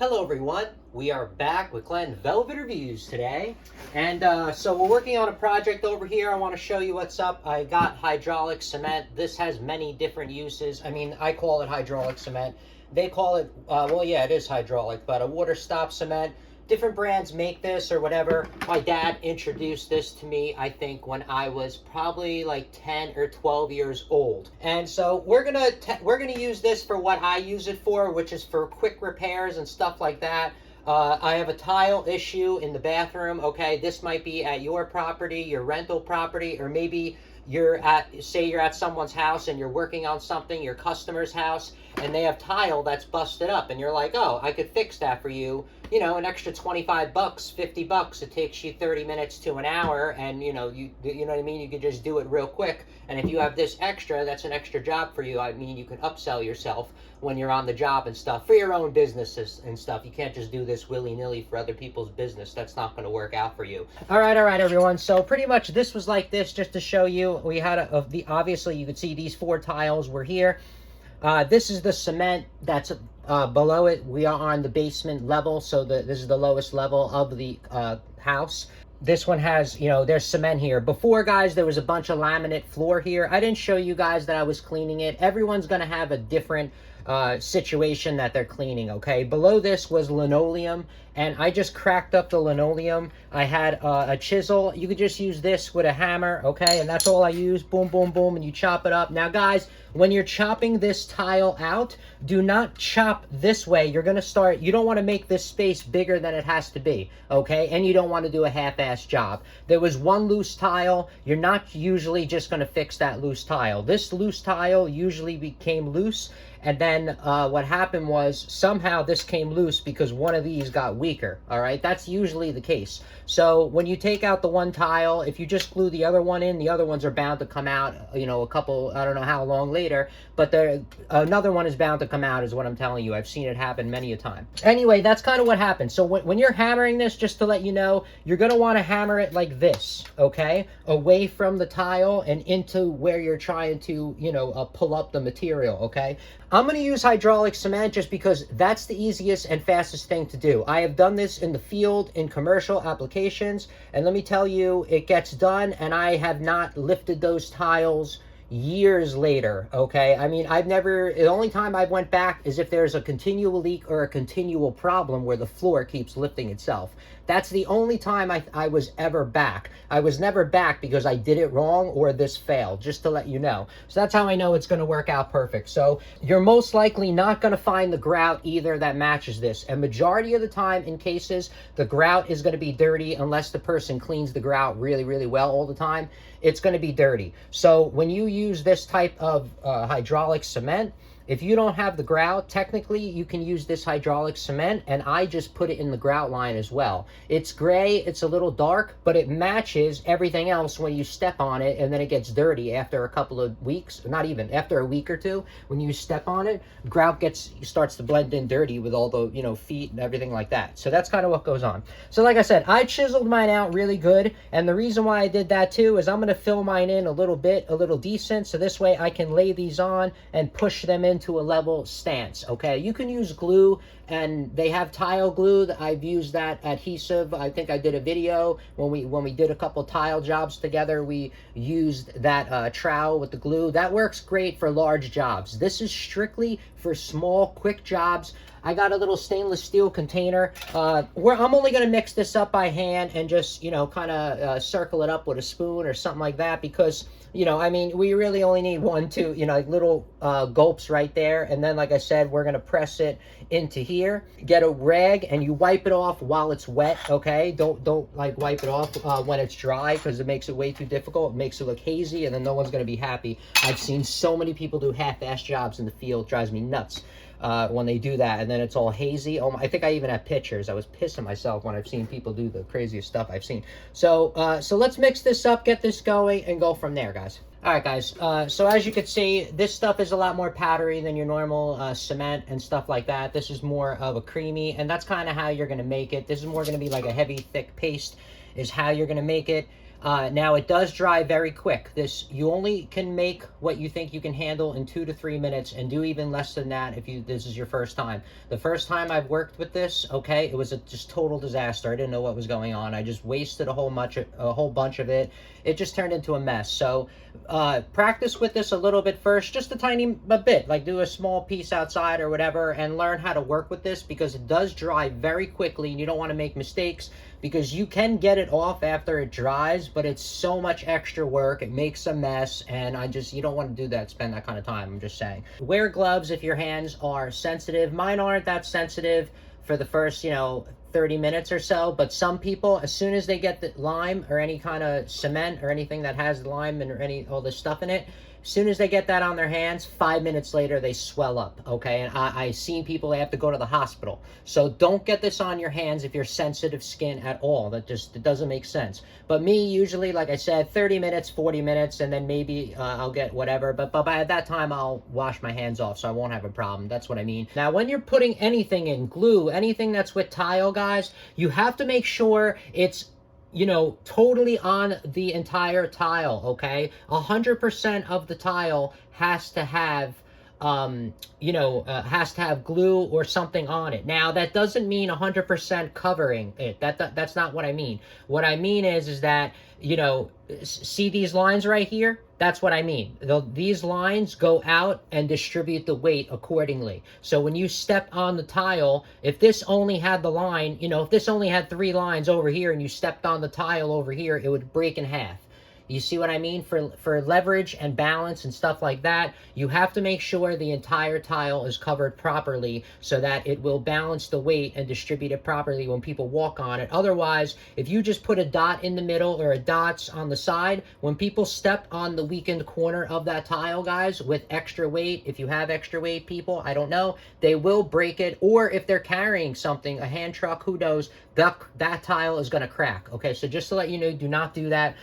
Hello everyone, we are back with Glenn Velvet Reviews today, and so we're working on a project over here. I want to show you what's up. I got hydraulic cement. This has many different uses. I mean, I call it hydraulic cement. They call it, well yeah, it is hydraulic, but a water stop cement. Different brands make this or whatever. My dad introduced this to me, I think, when I was probably like 10 or 12 years old. And so we're gonna use this for what I use it for, which is for quick repairs and stuff like that. I have a tile issue in the bathroom. Okay, this might be at your property, your rental property, or maybe say you're at someone's house and you're working on something, your customer's house, and they have tile that's busted up, and you're like, oh, I could fix that for you. You know, an extra 25 bucks, 50 bucks. It takes you 30 minutes to an hour, and you know what I mean? You could just do it real quick. And if you have this extra, that's an extra job for you. I mean, you can upsell yourself when you're on the job and stuff for your own businesses and stuff. You can't just do this willy-nilly for other people's business. That's not going to work out for you. All right, everyone. So pretty much this was like this, just to show you. We had obviously you could see these 4 tiles were here. This is the cement that's below it. We are on the basement level, so this is the lowest level of the house. This one has, you know, there's cement here. Before, guys, there was a bunch of laminate floor here. I didn't show you guys that I was cleaning it. Everyone's going to have a different situation that they're cleaning, okay? Below this was linoleum, and I just cracked up the linoleum. I had a chisel. You could just use this with a hammer, okay? And that's all I use. Boom, boom, boom, and you chop it up. Now, guys, when you're chopping this tile out, do not chop this way. You're going to start, you don't want to make this space bigger than it has to be, okay? And you don't want to do a half-ass job. There was one loose tile. You're not usually just going to fix that loose tile. This loose tile usually became loose, and then what happened was somehow this came loose because one of these got weaker, all right? That's usually the case. So when you take out the one tile, if you just glue the other one in, the other ones are bound to come out, you know, a couple, I don't know how long later, but another one is bound to come out is what I'm telling you. I've seen it happen many a time. Anyway, that's kind of what happened. So when you're hammering this, just to let you know, you're going to want to hammer it like this, okay? Away from the tile and into where you're trying to, you know, pull up the material, okay? I'm going to use hydraulic cement just because that's the easiest and fastest thing to do. I have done this in the field, in commercial applications, and let me tell you, it gets done, and I have not lifted those tiles years later, okay? I mean, the only time I went back is if there's a continual leak or a continual problem where the floor keeps lifting itself. That's the only time I was ever back. I was never back because I did it wrong or this failed, just to let you know. So that's how I know it's going to work out perfect. So you're most likely not going to find the grout either that matches this. And majority of the time in cases, the grout is going to be dirty unless the person cleans the grout really, really well all the time. It's going to be dirty. So when you use this type of hydraulic cement, if you don't have the grout, technically you can use this hydraulic cement, and I just put it in the grout line as well. It's gray, it's a little dark, but it matches everything else when you step on it, and then it gets dirty after a couple of weeks, not even, after a week or two. When you step on it, grout starts to blend in dirty with all the, you know, feet and everything like that. So that's kind of what goes on. So like I said, I chiseled mine out really good, and the reason why I did that too is I'm going to fill mine in a little decent, so this way I can lay these on and push them into a level stance, okay? You can use glue, and they have tile glue. I've used that adhesive. I think I did a video when we did a couple tile jobs together. We used that trowel with the glue. That works great for large jobs. This is strictly for small, quick jobs. I got a little stainless steel container where I'm only going to mix this up by hand and just, you know, kind of circle it up with a spoon or something like that, because, you know, I mean, we really only need 1, 2, you know, like little gulps right there. And then, like I said, we're going to press it into here. Get a rag and you wipe it off while it's wet, okay? Don't like wipe it off when it's dry, because it makes it way too difficult. It makes it look hazy, and then no one's going to be happy. I've seen so many people do half-ass jobs in the field. It drives me nuts when they do that, and then it's all hazy. Oh, I think I even have pictures. I was pissing myself when I've seen people do the craziest stuff I've seen. So so let's mix this up, get this going, and go from there, guys. All right, guys. So as you can see, this stuff is a lot more powdery than your normal cement and stuff like that. This is more of a creamy, and that's kind of how you're going to make it. This is more going to be like a heavy, thick paste is how you're going to make it. Now it does dry very quick. You only can make what you think you can handle in 2 to 3 minutes, and do even less than that if this is your first time. The first time I've worked with this, okay, it was a just total disaster. I didn't know what was going on. I just wasted a whole bunch of it. It just turned into a mess. So practice with this a little bit first, just a bit, like do a small piece outside or whatever, and learn how to work with this, because it does dry very quickly and you don't want to make mistakes, because you can get it off after it dries, but it's so much extra work. It makes a mess, and you don't want to do that, spend that kind of time. I'm just saying. Wear gloves if your hands are sensitive. Mine aren't that sensitive for the first, 30 minutes or so, but some people, as soon as they get the lime or any kind of cement or anything that has lime and all this stuff in it, as soon as they get that on their hands, 5 minutes later they swell up, okay? And I've seen people, they have to go to the hospital. So don't get this on your hands if you're sensitive skin at all. It doesn't make sense. But me, usually, like I said, 30 minutes, 40 minutes, and then maybe I'll get whatever, but by that time I'll wash my hands off, so I won't have a problem. That's what I mean. Now, when you're putting anything in, glue, anything that's with tile, guys, you have to make sure it's totally on the entire tile, okay? 100% of the tile has to have glue or something on it. Now, that doesn't mean 100% covering it. That's not what I mean. What I mean is that, see these lines right here? That's what I mean. These lines go out and distribute the weight accordingly. So when you step on the tile, if this only had the line, if this only had 3 lines over here and you stepped on the tile over here, it would break in half. You see what I mean? For leverage and balance and stuff like that, you have to make sure the entire tile is covered properly so that it will balance the weight and distribute it properly when people walk on it. Otherwise, if you just put a dot in the middle or a dots on the side, when people step on the weakened corner of that tile, guys, with extra weight, if you have extra weight, people, I don't know, they will break it. Or if they're carrying something, a hand truck, who knows, that tile is going to crack. Okay, so just to let you know, do not do that.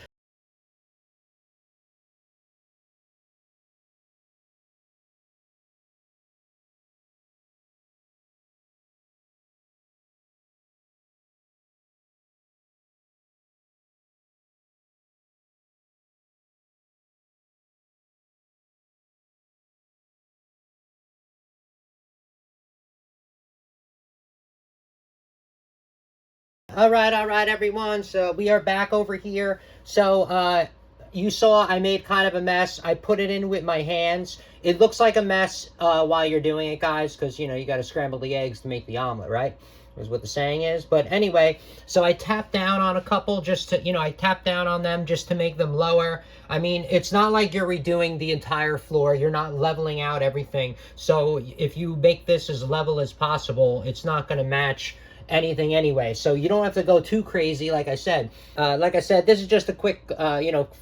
All right, everyone. So we are back over here. So you saw I made kind of a mess. I put it in with my hands. It looks like a mess while you're doing it, guys, because, you got to scramble the eggs to make the omelet, right? Is what the saying is. But anyway, so I tapped down on a couple just to, I tapped down on them just to make them lower. I mean, it's not like you're redoing the entire floor. You're not leveling out everything. So if you make this as level as possible, it's not going to match anything anyway, so you don't have to go too crazy. Like I said, this is just a quick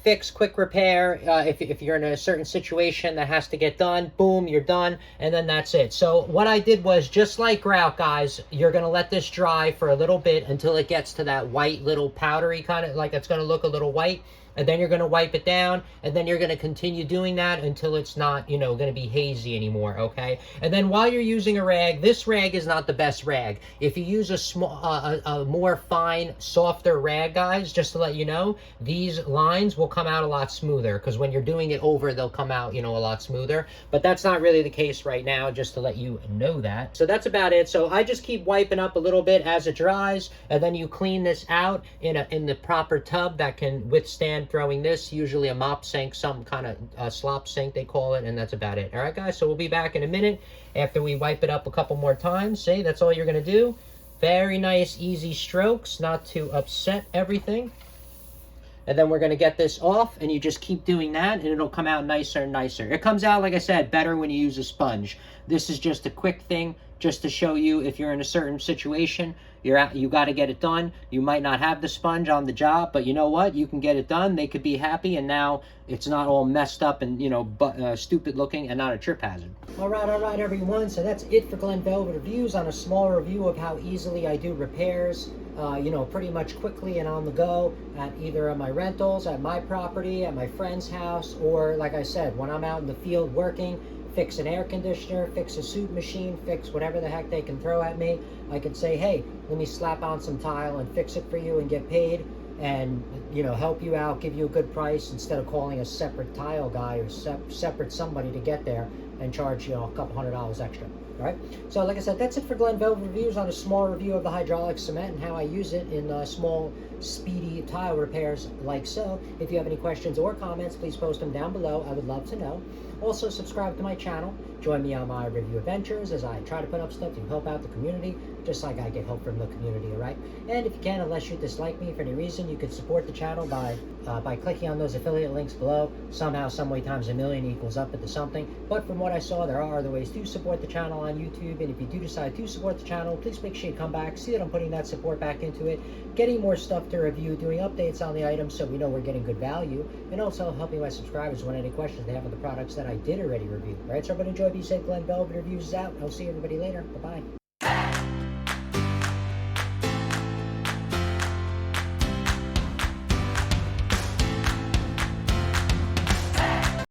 fix, quick repair. If you're in a certain situation that has to get done, boom, you're done, and then that's it. So what I did was, just like grout, guys, you're gonna let this dry for a little bit until it gets to that white little powdery kind of, like it's gonna look a little white. And then you're going to wipe it down, and then you're going to continue doing that until it's not, going to be hazy anymore, okay? And then while you're using a rag, this rag is not the best rag. If you use a more fine, softer rag, guys, just to let you know, these lines will come out a lot smoother, because when you're doing it over, they'll come out, a lot smoother. But that's not really the case right now, just to let you know that. So that's about it. So I just keep wiping up a little bit as it dries, and then you clean this out in the proper tub that can withstand throwing this, usually a mop sink, some kind of slop sink they call it, and that's about it. All right, guys, so we'll be back in a minute after we wipe it up a couple more times. See, that's all you're going to do. Very nice, easy strokes, not to upset everything. And then we're going to get this off, and you just keep doing that, and it'll come out nicer and nicer. It comes out, like I said, better when you use a sponge. This is just a quick thing, just to show you if you're in a certain situation, you got to get it done. You might not have the sponge on the job, but you know what? You can get it done. They could be happy, and now it's not all messed up and, stupid looking and not a trip hazard. All right, everyone. So that's it for Glen Velvet Reviews on a small review of how easily I do repairs, pretty much quickly and on the go at either of my rentals, at my property, at my friend's house, or like I said, when I'm out in the field working, fix an air conditioner, fix a soup machine, fix whatever the heck they can throw at me. I could say, hey, let me slap on some tile and fix it for you and get paid. and help you out, give you a good price instead of calling a separate tile guy or separate somebody to get there and charge a couple $100 extra. All right, so like I said, that's it for Glen Velvet Reviews on a small review of the hydraulic cement and how I use it in small, speedy tile repairs like so. If you have any questions or comments, please post them down below. I would love to know. Also, subscribe to my channel. Join me on my review adventures as I try to put up stuff to help out the community, just like I get help from the community, all right? And if you can, unless you dislike me for any reason, you could support the channel by clicking on those affiliate links below. Somehow, some way times a million equals up into something. But from what I saw, there are other ways to support the channel on YouTube. And if you do decide to support the channel, please make sure you come back, see that I'm putting that support back into it, getting more stuff to review, doing updates on the items so we know we're getting good value, and also helping my subscribers when any questions they have on the products that I did already review. All right, so everybody enjoy, be safe. Glen Velvet Reviews is out. I'll see everybody later. Bye-bye.